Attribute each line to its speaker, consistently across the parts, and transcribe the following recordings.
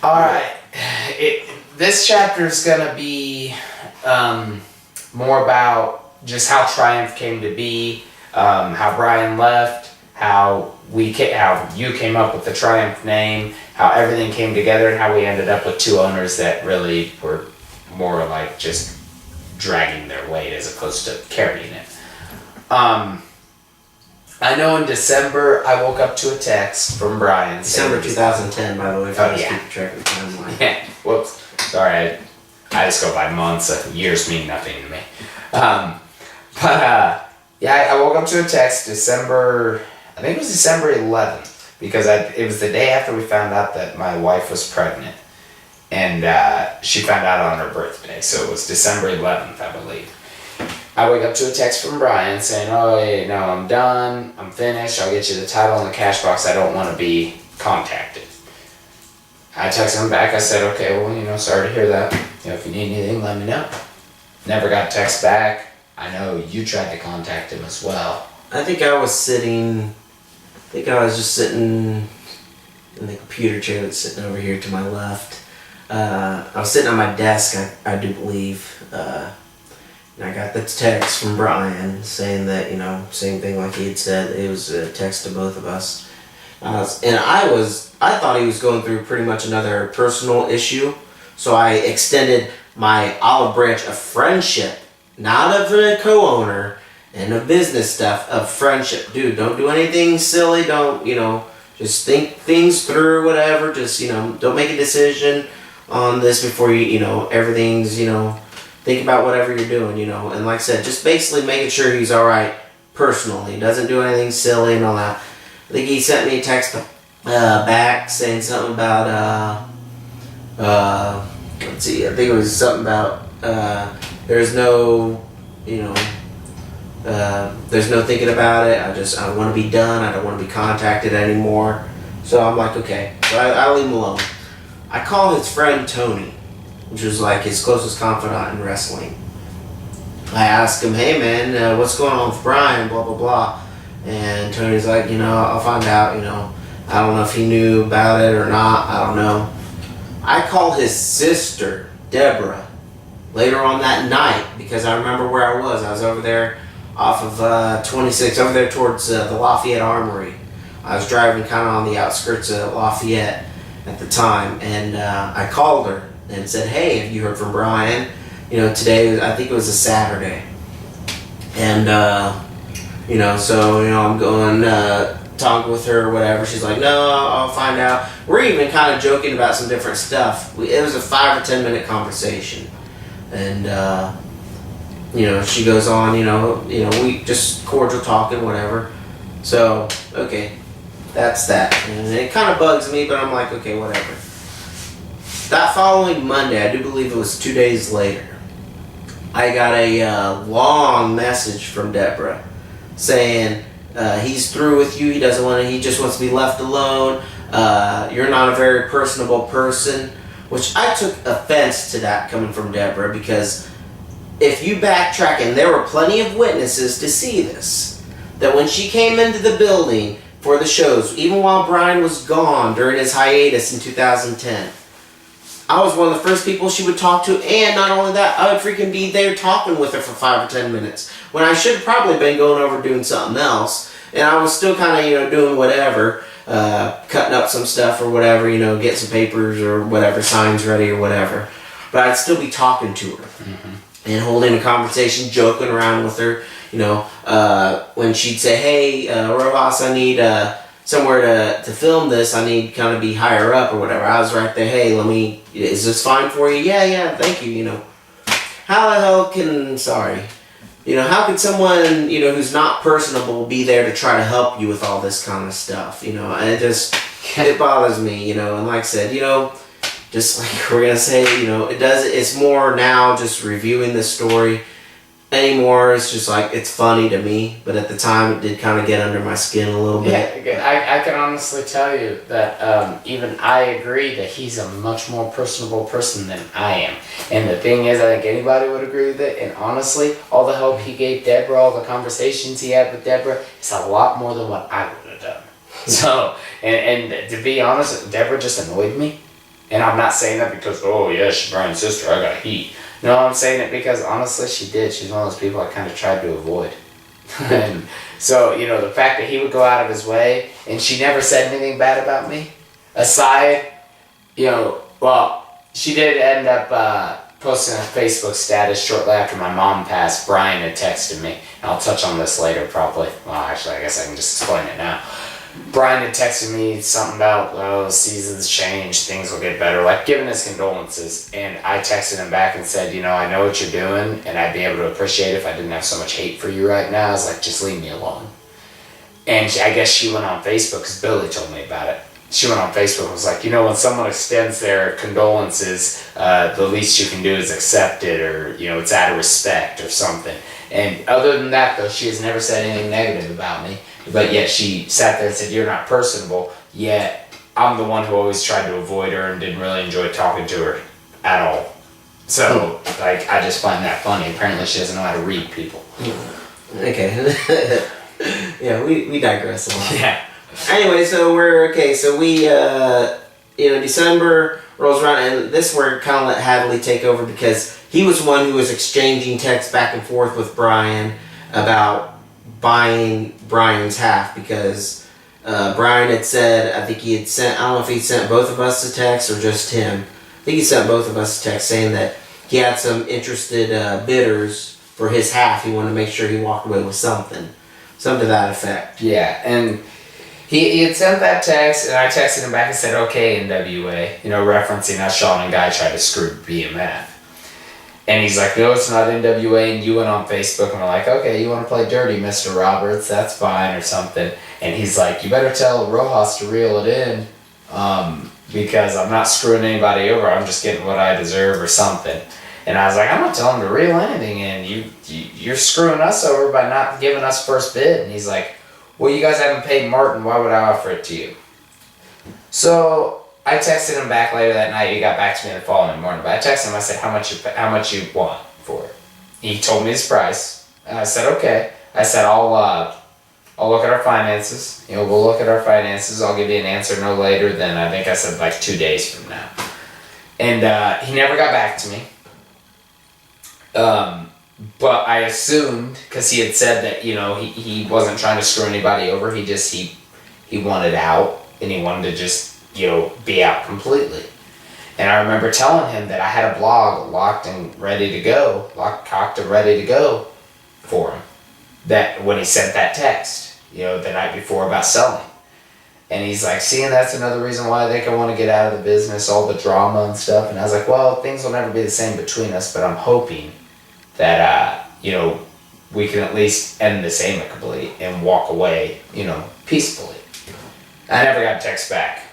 Speaker 1: Alright. This chapter is going to be more about just how Triumph came to be, how Brian left, how you came up with the Triumph name, how everything came together, and how we ended up with two owners that really were more like just dragging their weight as opposed to carrying it. I know in December I woke up to a text from Brian.
Speaker 2: December 2010, by the way, if I just keep track of the timeline.
Speaker 1: Yeah, whoops. Sorry, I just go by months. Years mean nothing to me. I woke up to a text December 11th, because it was the day after we found out that my wife was pregnant, and she found out on her birthday, so it was December 11th, I believe. I wake up to a text from Brian saying, "Oh, hey, no, I'm done. I'm finished. I'll get you the title and the cash box. I don't want to be contacted." I texted him back. I said, "Okay, well, sorry to hear that. If you need anything, let me know." Never got a text back. I know you tried to contact him as well.
Speaker 2: I think I was just sitting in the computer chair that's sitting over here to my left. I was sitting on my desk, I do believe. And I got the text from Brian saying that, same thing like he had said. It was a text to both of us. And I thought he was going through pretty much another personal issue. So I extended my olive branch of friendship, not of a co-owner and of business stuff, of friendship. Dude, don't do anything silly. Don't, just think things through, whatever. Just, don't make a decision on this before everything's, think about whatever you're doing, and like I said, just basically making sure he's alright personally. He doesn't do anything silly and all that. I think he sent me a text back saying something about, let's see, I think it was something about, there's no thinking about it. I want to be done. I don't want to be contacted anymore. So I'm like, okay. So I leave him alone. I call his friend Tony, which was like his closest confidant in wrestling. I asked him, "Hey man, what's going on with Brian, blah blah blah." And Tony's like, "I'll find out, I don't know if he knew about it or not, I don't know." I call his sister, Deborah, later on that night, because I remember where I was. I was over there off of 26, over there towards the Lafayette Armory. I was driving kind of on the outskirts of Lafayette at the time, and I called her and said, "Hey, have you heard from Brian? Today, I think it was a Saturday." And, I'm going, talking with her or whatever. She's like, "No, I'll find out." We're even kind of joking about some different stuff. It was a 5 or 10 minute conversation. And, she goes on, we just cordial talking, whatever. So, okay, that's that. And it kind of bugs me, but I'm like, okay, whatever. That following Monday, I do believe it was 2 days later, I got a long message from Deborah saying he's through with you. He just wants to be left alone. You're not a very personable person, which I took offense to that coming from Deborah, because if you backtrack, and there were plenty of witnesses to see this, that when she came into the building for the shows, even while Brian was gone during his hiatus in 2010, I was one of the first people she would talk to, and not only that, I would freaking be there talking with her for 5 or 10 minutes, when I should have probably been going over doing something else, and I was still kind of, doing whatever, cutting up some stuff or whatever, get some papers or whatever, signs ready or whatever, but I'd still be talking to her, and holding a conversation, joking around with her, when she'd say, "Hey, Rojas, I need somewhere to film this. I need kind of be higher up or whatever." I was right there. "Hey, is this fine for you?" Yeah, thank you, How the hell how could someone, who's not personable be there to try to help you with all this kind of stuff, and it bothers me, and like I said, just like we're going to say, it's more now just reviewing the story. Anymore, it's just like, it's funny to me, but at the time it did kind of get under my skin a little bit.
Speaker 1: Yeah, I can honestly tell you that even I agree that he's a much more personable person than I am. And the thing is, I think anybody would agree with it, and honestly, all the help he gave Deborah, all the conversations he had with Deborah, is a lot more than what I would have done. So, and to be honest, Deborah just annoyed me. And I'm not saying that because, oh yeah, she's Brian's sister, I got heat. No, I'm saying it because honestly she did. She's one of those people I kind of tried to avoid. And so, the fact that he would go out of his way, and she never said anything bad about me, aside, well, she did end up posting a Facebook status shortly after my mom passed. Brian had texted me, and I'll touch on this later probably. Well, actually, I guess I can just explain it now. Brian had texted me something about, oh, seasons change, things will get better, like giving his condolences. And I texted him back and said, I know what you're doing, and I'd be able to appreciate it if I didn't have so much hate for you right now. I was like, just leave me alone. And I guess she went on Facebook, because Billy told me about it. She went on Facebook and was like, when someone extends their condolences, the least you can do is accept it, or, it's out of respect or something. And other than that, though, she has never said anything negative about me. But yet she sat there and said, you're not personable. Yet I'm the one who always tried to avoid her and didn't really enjoy talking to her at all. So, I just find that funny. Apparently she doesn't know how to read people.
Speaker 2: Okay. Yeah, we digress a lot.
Speaker 1: Yeah.
Speaker 2: Anyway, so we, December rolls around, and this where kind of let Hadley take over, because he was one who was exchanging texts back and forth with Brian about buying Brian's half, because Brian had said, I think he had sent, I don't know if he sent both of us a text or just him. I think he sent both of us a text saying that he had some interested bidders for his half. He wanted to make sure he walked away with something to that effect.
Speaker 1: Yeah, and he had sent that text, and I texted him back and said, okay, NWA, referencing how Sean and Guy tried to screw BMF. And he's like, no, it's not NWA, and you went on Facebook and were like, okay, you want to play dirty, Mr. Roberts, that's fine, or something. And he's like, you better tell Rojas to reel it in, because I'm not screwing anybody over, I'm just getting what I deserve or something. And I was like, I'm not telling him to reel anything in, you're screwing us over by not giving us first bid. And he's like, well, you guys haven't paid Martin, why would I offer it to you? So I texted him back later that night. He got back to me the following morning. But I texted him. I said, how much you want for it? He told me his price. And I said, okay. I said, I'll look at our finances. We'll look at our finances. I'll give you an answer no later than, I think I said, 2 days from now. And he never got back to me. But I assumed, because he had said that, he wasn't trying to screw anybody over. He wanted out, and he wanted to just, be out completely. And I remember telling him that I had a blog locked and ready to go, cocked and ready to go for him. That when he sent that text, the night before about selling. And he's like, see, and that's another reason why I think I want to get out of the business, all the drama and stuff. And I was like, well, things will never be the same between us, but I'm hoping that, we can at least end this amicably and walk away, peacefully. I never got a text back.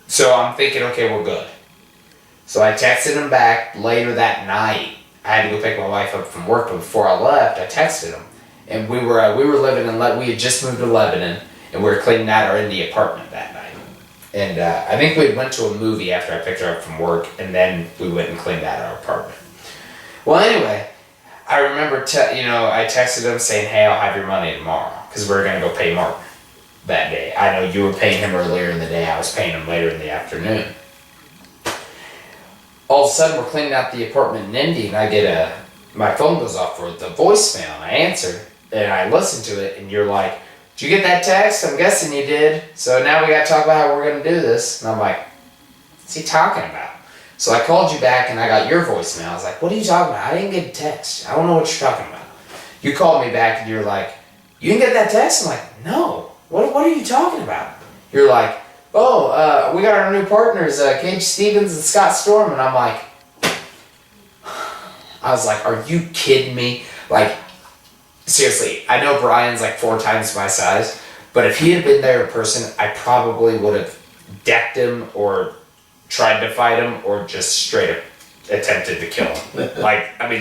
Speaker 1: So I'm thinking, okay, we're good. So I texted him back later that night. I had to go pick my wife up from work, but before I left, I texted him. And we were living in, we had just moved to Lebanon, and we were cleaning out our indie apartment that night. And I think we went to a movie after I picked her up from work, and then we went and cleaned out our apartment. Well, anyway, I remember, I texted him saying, hey, I'll have your money tomorrow, because we were going to go pay Mark that day. I know you were paying him earlier in the day. I was paying him later in the afternoon. All of a sudden, we're cleaning out the apartment in Indy, and I get my phone goes off for the voicemail, and I answer, and I listen to it, and you're like, did you get that text? I'm guessing you did. So now we got to talk about how we're going to do this. And I'm like, what's he talking about? So I called you back, and I got your voicemail. I was like, what are you talking about? I didn't get a text. I don't know what you're talking about. You called me back, and you're like, you didn't get that text? I'm like, no. What are you talking about? You're like, oh, we got our new partners, Cage Stevens and Scott Storm. And I'm like, I was like, are you kidding me? Seriously, I know Brian's 4 times my size, but if he had been there in person, I probably would have decked him or tried to fight him or just straight up attempted to kill him.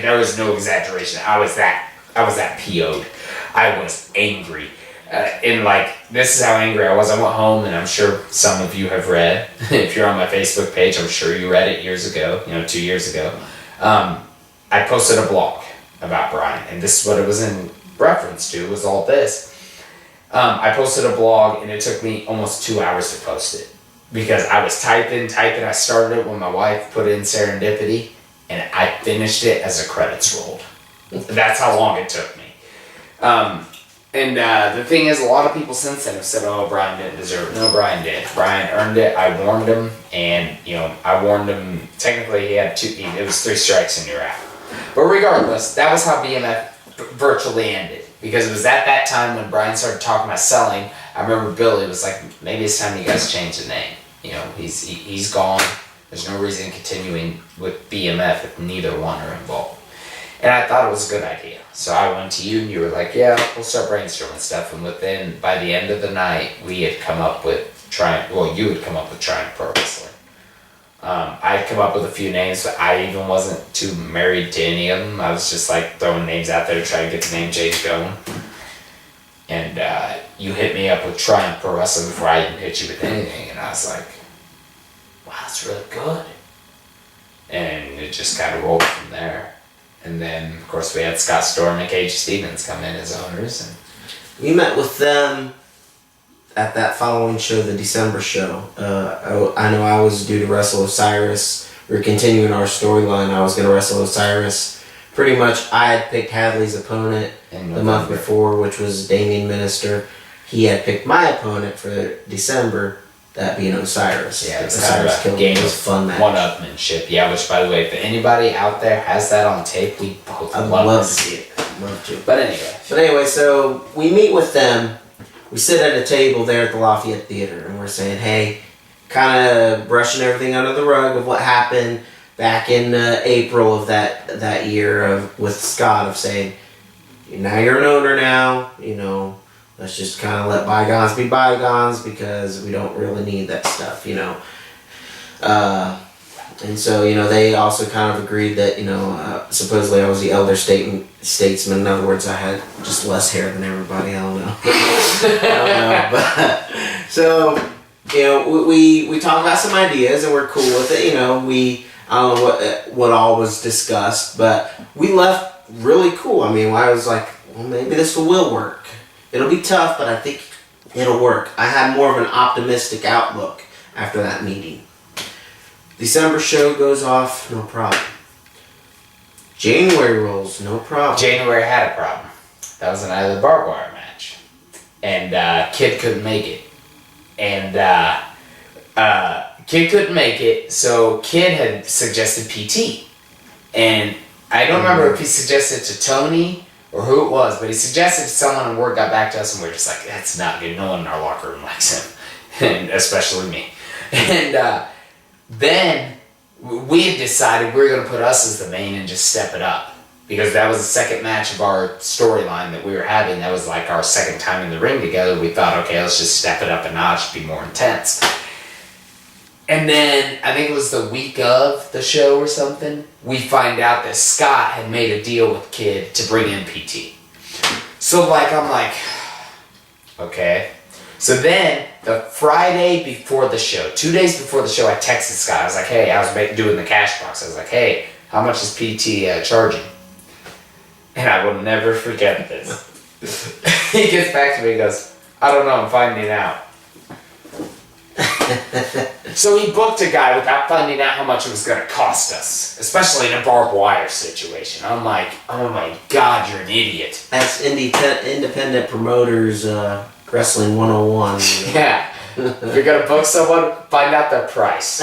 Speaker 1: There was no exaggeration. I was that PO'd. I was angry. This is how angry I was. I went home, and I'm sure some of you have read. If you're on my Facebook page, I'm sure you read it years ago, 2 years ago. I posted a blog about Brian, and this is what it was in reference to, was all this. I posted a blog, and it took me almost 2 hours to post it. because I was typing. I started it when my wife put in Serendipity, and I finished it as the credits rolled. That's how long it took me. The thing is, a lot of people since then have said, "Oh, Brian didn't deserve it." No, Brian did. Brian earned it. I warned him, and I warned him. Technically, he had two. It was 3 strikes and you're out. But regardless, that was how BMF virtually ended, because it was at that time when Brian started talking about selling. I remember Billy was like, "Maybe it's time you guys change the name. He's gone. There's no reason continuing with BMF if neither one are involved." And I thought it was a good idea. So I went to you and you were like, "Yeah, we'll start brainstorming stuff." And by the end of the night, we had come up with Triumhp. Well, you had come up with Triumhp Pro Wrestling. I'd come up with a few names, but I even wasn't too married to any of them. I was just like throwing names out there to try to get the name change going. And you hit me up with Triumhp Pro Wrestling before I even hit you with anything. And I was like, "Wow, that's really good." And it just kind of rolled from there. And then, of course, we had Scott Storm and KG Stevens come in as owners. And
Speaker 2: we met with them at that following show, the December show. I know I was due to wrestle Osiris. We were continuing our storyline. I was going to wrestle Osiris. Pretty much, I had picked Hadley's opponent the month before, which was Damien Minister. He had picked my opponent for December, that being Osiris.
Speaker 1: Yeah, it's
Speaker 2: Osiris
Speaker 1: kind of a game
Speaker 2: was a fun match.
Speaker 1: One-upmanship. Yeah, which, by the way, if anybody out there has that on tape, we both
Speaker 2: I'd love to see it. I'd love to.
Speaker 1: But anyway,
Speaker 2: so we meet with them. We sit at a table there at the Lafayette Theater, and we're saying, hey, kind of brushing everything under the rug of what happened back in April of that year with Scott, of saying, now you're an owner now, let's just kind of let bygones be bygones, because we don't really need that stuff, and so, they also kind of agreed that, supposedly I was the elder statesman. In other words, I had just less hair than everybody. I don't know. But, so, we talked about some ideas and we're cool with it. I don't know what all was discussed, but we left really cool. I mean, I was like, well, maybe this will work. It'll be tough, but I think it'll work. I had more of an optimistic outlook after that meeting. December show goes off, no problem. January rolls, no problem.
Speaker 1: January had a problem. That was the night of the barbed wire match. And Kid couldn't make it. And Kid couldn't make it, so Kid had suggested PT. And I don't remember if he suggested to Tony or who it was, but he suggested to someone, and word got back to us, and we were just like, that's not good. No one in our locker room likes him. And especially me. And then we had decided we were going to put us as the main and just step it up, because that was the second match of our storyline that we were having. That was like our second time in the ring together. We thought, okay, let's just step it up a notch, be more intense. And then I think it was the week of the show or something, we find out that Scott had made a deal with Kid to bring in PT. So I'm like, okay. So then, the Friday before the show, 2 days before the show, I texted Scott. I was like, hey, I was doing the cash box. I was like, hey, how much is PT charging? And I will never forget this. He gets back to me and goes, I don't know, I'm finding out. So he booked a guy without finding out how much it was going to cost us, especially in a barbed wire situation. I'm like, oh my God, you're an idiot.
Speaker 2: That's independent promoters, Wrestling 101.
Speaker 1: Yeah. If you're going to book someone, find out their price.